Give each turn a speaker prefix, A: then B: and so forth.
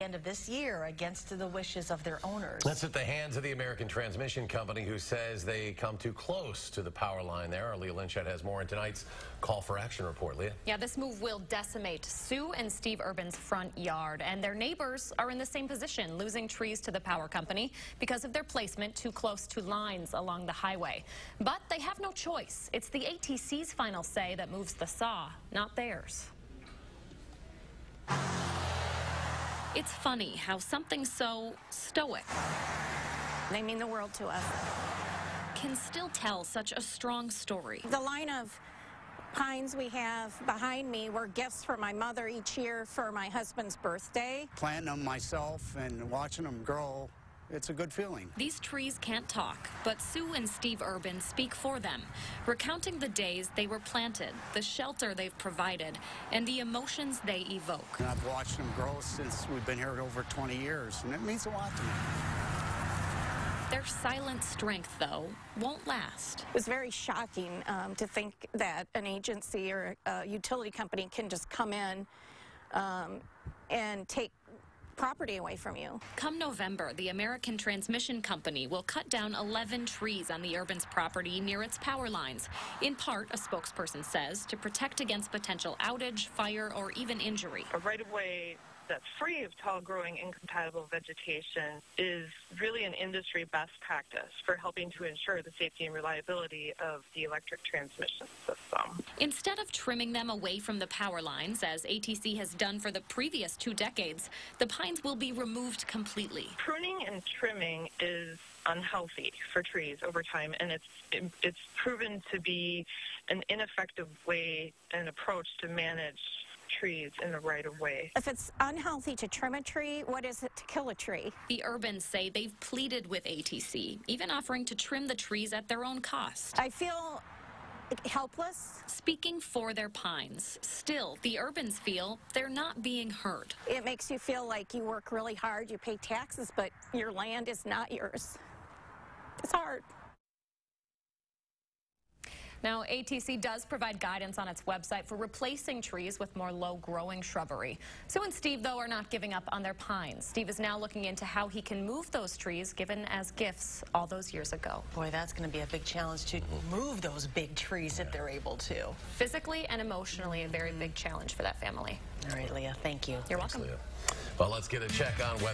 A: End of this year against the wishes of their owners.
B: That's at the hands of the American Transmission Company, who says they come too close to the power line there. Leah Lynchett has more in tonight's Call for Action report. Leah?
C: Yeah, this move will decimate Sue and Steve Urban's front yard, and their neighbors are in the same position, losing trees to the power company because of their placement too close to lines along the highway. But they have no choice. It's the ATC's final say that moves the saw, not theirs. It's funny how something so stoic
D: They mean the world to us.
C: can still tell such a strong story.
D: The line of pines we have behind me were gifts for my mother each year for my husband's birthday.
E: Planting them myself and watching them grow, it's a good feeling.
C: These trees can't talk, but Sue and Steve Urban speak for them, recounting the days they were planted, the shelter they've provided, and the emotions they evoke.
E: And I've watched them grow since we've been here over 20 years, and it means a lot to me.
C: Their silent strength, though, won't last.
D: It was very shocking to think that an agency or a utility company can just come in and take property away from you.
C: Come November, the American Transmission Company will cut down 11 trees on the Urbans' property near its power lines. In part, a spokesperson says, to protect against potential outage, fire, or even injury.
F: A right-of-way that's free of tall-growing incompatible vegetation is really an industry best practice for helping to ensure the safety and reliability of the electric transmission system.
C: Instead of trimming them away from the power lines, as ATC has done for the previous 2 decades, the pines will be removed completely.
F: Pruning and trimming is unhealthy for trees over time, and it's proven to be an ineffective way and approach to manage trees in the right of way.
D: If it's unhealthy to trim a tree, what is it to kill a tree?
C: The Urbans say they've pleaded with ATC, even offering to trim the trees at their own cost.
D: I feel helpless.
C: Speaking for their pines, still, the Urbans feel they're not being heard.
D: It makes you feel like you work really hard, you pay taxes, but your land is not yours. It's hard.
C: Now, ATC does provide guidance on its website for replacing trees with more low-growing shrubbery. Sue and Steve, though, are not giving up on their pines. Steve is now looking into how he can move those trees given as gifts all those years ago.
A: Boy, that's going to be a big challenge to move those big trees if they're able to.
C: Physically and emotionally, a very big challenge for that family.
A: All right, Leah, thank you.
C: You're welcome.
B: Thanks, Leah. Well, let's get a check on whether